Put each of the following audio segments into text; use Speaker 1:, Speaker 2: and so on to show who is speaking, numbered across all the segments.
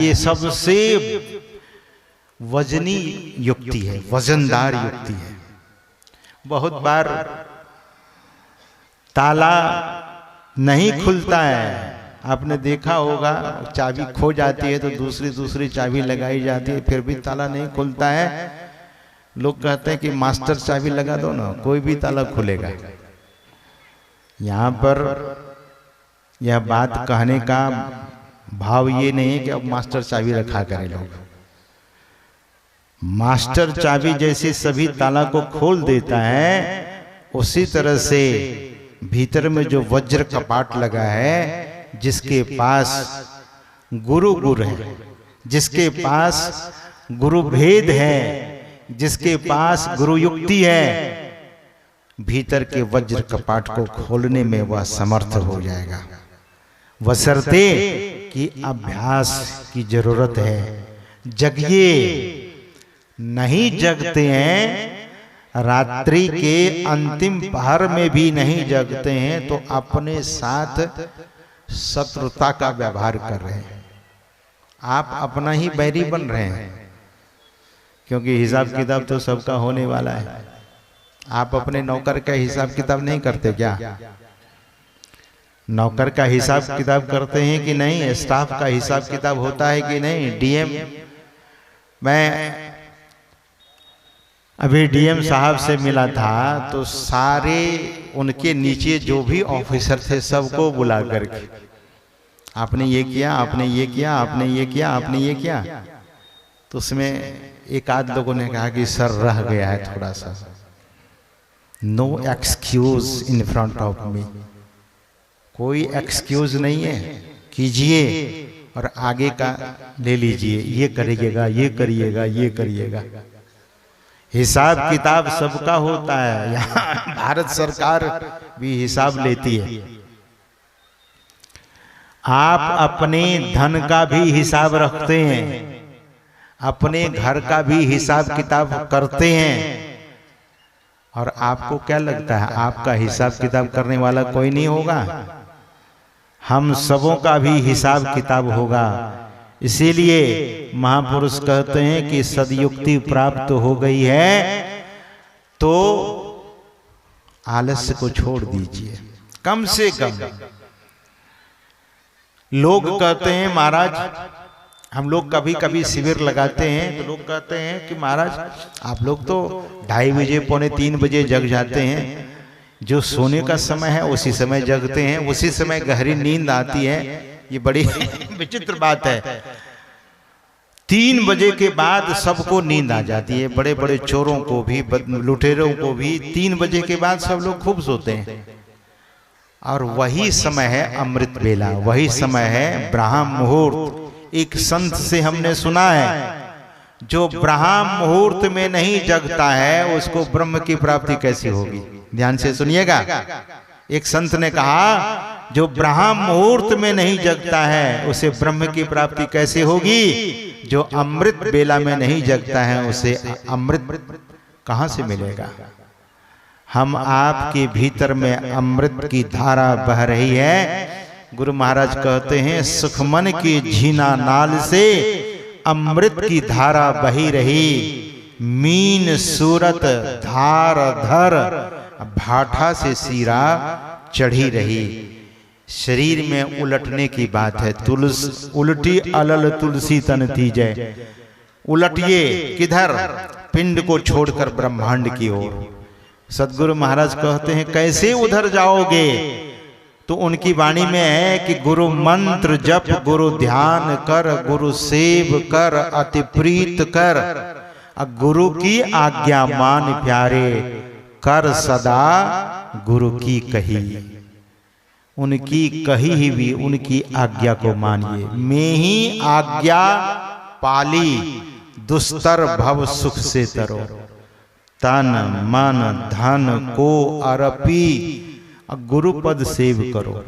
Speaker 1: ये सबसे वजनी युक्ति है, वजनदार युक्ति है। बहुत बार ताला नहीं खुलता है, आपने देखा होगा, चाबी खो जाती है तो दूसरी चाबी लगाई जाती है, फिर भी ताला नहीं खुलता है। लोग कहते हैं कि मास्टर चाबी लगा दो ना, कोई भी ताला खुलेगा। यहाँ पर यह बात कहने का भाव ये नहीं है कि अब मास्टर चाबी रखा करें लोग। मास्टर चाबी जैसे सभी ताला को खोल देता है, उसी तरह से भीतर में जो वज्र कपाट लगा है, जिसके पास गुरु है, जिसके पास गुरु भेद है, जिसके पास गुरु युक्ति है, भीतर के वज्र कपाट को खोलने में वह समर्थ हो जाएगा। बशर्ते कि अभ्यास की जरूरत है। जगिए, नहीं जगते हैं, रात्रि के अंतिम पहर में भी नहीं जगते हैं तो अपने साथ शत्रुता का व्यवहार कर रहे हैं। आप अपना ही बैरी बन रहे हैं, क्योंकि हिसाब किताब तो सबका होने वाला है। आप अपने नौकर का हिसाब किताब नहीं करते क्या? नौकर का हिसाब किताब करते हैं कि नहीं? स्टाफ का हिसाब किताब होता है कि नहीं? डीएम, मैं अभी डीएम साहब से मिला था तो सारे उनके नीचे जो भी ऑफिसर थे सबको बुला करके, आपने ये किया, आपने ये किया, आपने ये किया, आपने ये किया। तो उसमें एक आध लोगों ने कहा कि सर रह गया है थोड़ा सा। No excuse in front of me, कोई एक्सक्यूज नहीं है, कीजिए और आगे का ले लीजिए। ये करिएगा, ये करिएगा, ये करिएगा। हिसाब किताब सबका होता है। यहाँ भारत सरकार भी हिसाब लेती है। आप अपने धन का भी हिसाब रखते हैं, अपने घर का भी हिसाब किताब करते हैं, और आपको क्या लगता है आपका हिसाब किताब करने वाला कोई नहीं होगा? हम सबों का भी हिसाब किताब होगा। इसीलिए महापुरुष कहते हैं कि सदयुक्ति प्राप्त हो गई है तो आलस्य को छोड़ दीजिए। कम से कम लोग कहते हैं महाराज, हम लोग कभी कभी शिविर लगाते हैं तो लोग कहते हैं कि महाराज आप लोग तो 2:30 बजे, पौने 3 बजे जग जाते हैं, जो सोने का समय है उसी समय जगते हैं, उसी समय गहरी नींद आती है। ये बड़ी विचित्र बात है। 3 बजे के बाद सबको नींद आ जाती है, बड़े बड़े चोरों को भी, लुटेरों को भी 3 बजे के बाद सब लोग खूब सोते हैं। और वही समय है अमृत बेला, वही समय है ब्रह्म मुहूर्त। एक संत से हमने सुना है, जो ब्रह्म मुहूर्त में नहीं जगता है उसको ब्रह्म की प्राप्ति कैसी होगी? ध्यान से सुनिएगा। एक संत ने कहा, जो ब्रह्म मुहूर्त में नहीं जगता है उसे ब्रह्म की प्राप्ति कैसे होगी? जो अमृत बेला में नहीं जगता है उसे अमृत कहां से मिलेगा? हम आपके भीतर में अमृत की धारा बह रही है। गुरु महाराज कहते हैं, सुखमन की झीना नाल से अमृत की धारा बही रही, मीन सूरत धार धर भाठा से सीरा चढ़ी रही। शरीर में उलटने की बात है। उलटी अलल तुलसी तन तीजय। उलटिए किधर? पिंड को छोड़कर ब्रह्मांड की ओर। सदगुरु महाराज कहते हैं, कैसे उधर जाओगे? तो उनकी वाणी में है कि गुरु मंत्र जप, गुरु ध्यान कर, गुरु सेव कर, अति प्रीत कर, गुरु की आज्ञा मान प्यारे, कर सदा गुरु की कही। उनकी कही हुई उनकी आज्ञा को मानिए। मैं ही आज्ञा पाली, दुस्तर भव सुख से तरो, तन मन धन को अर्पी, गुरु पद सेव करो।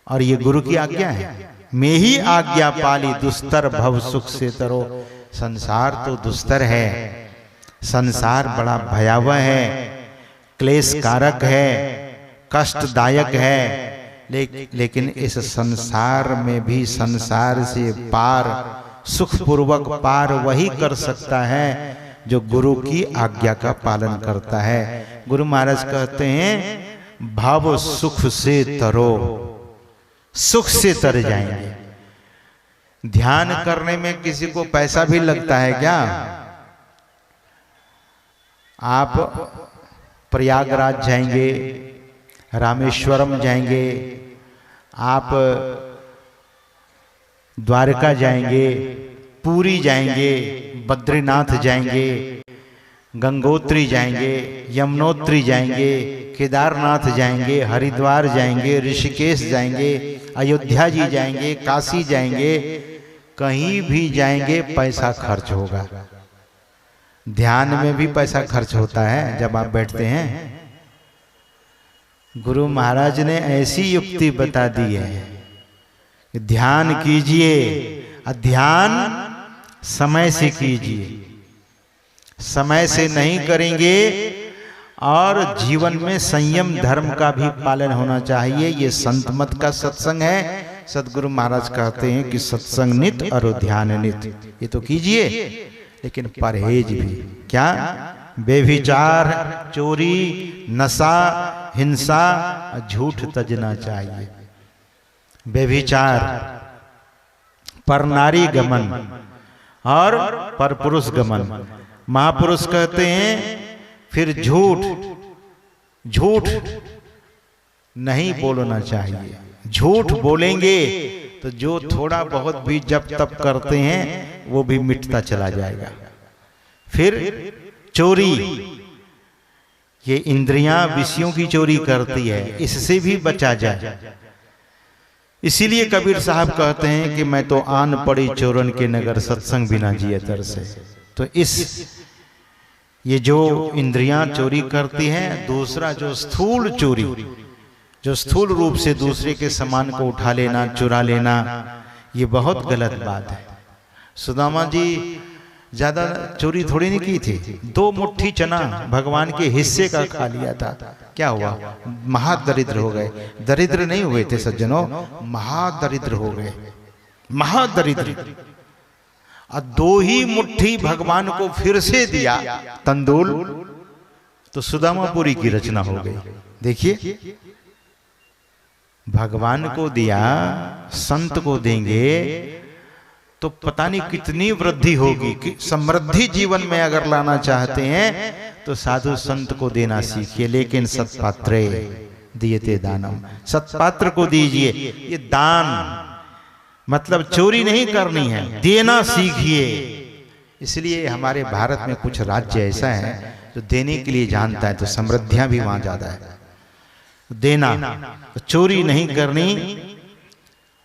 Speaker 1: और ये गुरु की आज्ञा है। मैं ही आज्ञा पाली, दुस्तर भव सुख से तरो। संसार तो दुस्तर है, संसार बड़ा भयावह है, क्लेश कारक है, कष्टदायक है। लेकिन इस संसार में भी संसार से पार सुखपूर्वक पार वही कर सकता है जो गुरु की आज्ञा का पालन करता है। गुरु महाराज कहते हैं भाव सुख से तरो, सुख से तर जाएंगे। ध्यान करने में किसी को पैसा भी लगता है क्या? आप प्रयागराज जाएंगे, रामेश्वरम जाएंगे, आप द्वारका जाएंगे, पुरी जाएंगे, बद्रीनाथ जाएंगे, गंगोत्री जाएंगे, यमुनोत्री जाएंगे, केदारनाथ जाएंगे, हरिद्वार जाएंगे, ऋषिकेश जाएंगे, अयोध्या जी जाएंगे, काशी जाएंगे, कहीं भी जाएंगे पैसा खर्च होगा। ध्यान में भी पैसा खर्च होता है जब आप बैठते हैं। गुरु महाराज ने ऐसी युक्ति बता दी है कि ध्यान कीजिए, ध्यान समय से कीजिए। समय से नहीं करेंगे और जीवन में संयम धर्म का भी पालन होना चाहिए। ये संत मत का सत्संग है। सदगुरु महाराज कहते हैं कि सत्संग नित और ध्यान नित, ये तो कीजिए, लेकिन परहेज भी। क्या? बेविचार, चोरी, नशा, हिंसा, झूठ तजना चाहिए। बेविचार, परनारी गमन और परपुरुष गमन। महापुरुष कहते हैं फिर झूठ नहीं बोलना चाहिए। झूठ बोलेंगे तो जो थोड़ा बहुत भी जब तब करते हैं वो भी मिटता चला जाएगा। फिर चोरी, ये इंद्रियां विषयों की चोरी करती है, इससे भी बचा जाए। इसीलिए कबीर साहब कहते हैं कि मैं तो आन पड़ी चोरन के नगर, सत्संग बिना जिए तरसे। तो ये जो इंद्रियां चोरी करती हैं, दूसरा जो स्थूल चोरी, जो स्थूल रूप से दूसरे के सामान को उठा लेना, चुरा लेना, ये बहुत गलत बात है। सुदामा जी ज्यादा चोरी थोड़ी नहीं की थी, 2 मुट्ठी चना भगवान के हिस्से का खा लिया था। क्या हुआ? महादरिद्र हो गए। दरिद्र नहीं हुए थे सज्जनों, महादरिद्र हो गए, महादरिद्र। और 2 ही मुट्ठी भगवान को फिर से दिया तंदूल, तो सुदामापुरी की रचना हो गई। देखिए, भगवान को दिया, संत को देंगे तो पता नहीं कितनी वृद्धि होगी। कि समृद्धि जीवन में अगर लाना चाहते हैं तो साधु संत को देना सीखिए। लेकिन सत्पात्रे दियते दानम, सत्पात्र को दीजिए। ये दान मतलब चोरी नहीं करनी है, देना सीखिए। इसलिए हमारे भारत में कुछ राज्य ऐसा है जो देने के लिए जानता है, तो समृद्धियां भी वहां ज्यादा है। देना, तो चोरी नहीं करनी,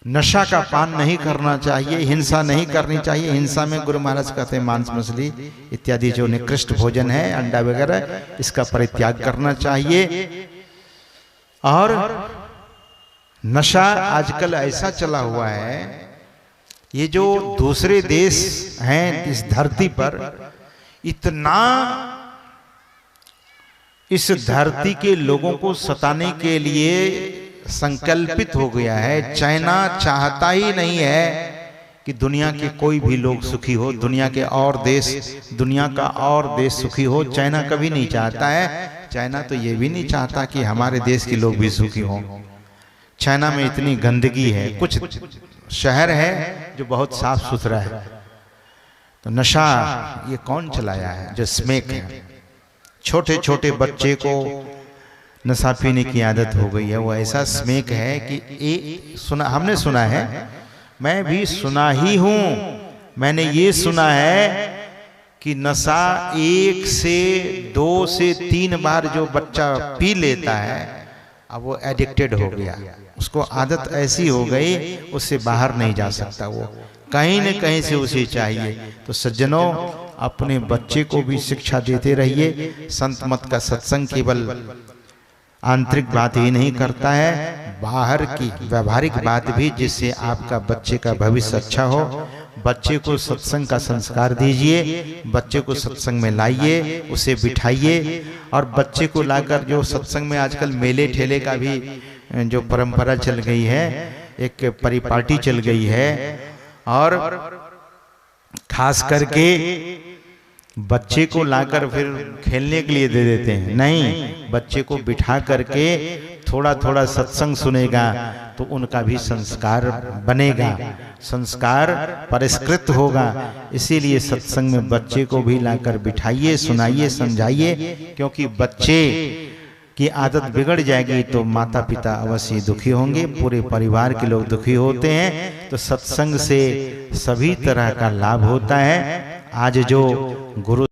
Speaker 1: नशा का पान नहीं करना चाहिए, हिंसा नहीं करनी चाहिए। हिंसा में गुरु महाराज कहते हैं मांस मछली इत्यादि जो निकृष्ट भोजन है, अंडा वगैरह, इसका परित्याग करना चाहिए। और नशा आजकल ऐसा चला हुआ है, ये जो दूसरे देश हैं इस धरती पर, इतना इस धरती के लोगों को सताने के लिए संकल्पित हो गया है। चाइना चाहता ही नहीं है कि दुनिया के कोई भी लोग सुखी हो, दुनिया के और देश, दुनिया का और देश सुखी हो। चाइना कभी नहीं चाहता है। चाइना तो ये भी नहीं चाहता कि हमारे देश के लोग भी सुखी हों। चाइना में इतनी गंदगी है, कुछ शहर है जो बहुत साफ सुथरा है। तो नशा ये कौन चलाया है? जो स्मोक है, छोटे छोटे बच्चे को नशा पीने की आदत हो गई है। वो ऐसा स्मोक है कि हमने सुना है, मैं भी सुना ही हूं, मैंने ये सुना है कि नशा 1 से 2 से 3 बार जो बच्चा पी लेता है, अब वो एडिक्टेड हो गया, उसको आदत ऐसी हो गई, उससे बाहर नहीं जा सकता। वो कहीं न कहीं से उसे चाहिए। तो सज्जनों, अपने बच्चे को भी शिक्षा देते रहिए। संत मत का सत्संग केवल आंतरिक बात ही नहीं करता है, बाहर की व्यवहारिक बात भी, जिससे आपका बच्चे का भविष्य अच्छा हो। बच्चे को सत्संग का संस्कार दीजिए, बच्चे को सत्संग में लाइए, उसे बिठाइए। और बच्चे को लाकर, जो सत्संग में आजकल मेले ठेले का भी जो परंपरा चल गई है, एक परिपाटी चल गई है, और खास करके बच्चे को लाकर फिर खेलने के लिए दे देते हैं। नहीं, बच्चे को बिठा करके थोड़ा थोड़ा सत्संग सुनेगा तो उनका भी संस्कार बनेगा, संस्कार परिष्कृत होगा। इसीलिए सत्संग में बच्चे को भी लाकर बिठाइए, सुनाइए, समझाइए, क्योंकि बच्चे की आदत बिगड़ जाएगी तो माता पिता अवश्य दुखी होंगे, पूरे परिवार के लोग दुखी होते हैं। तो सत्संग से सभी तरह का लाभ होता है। आज जो गुरु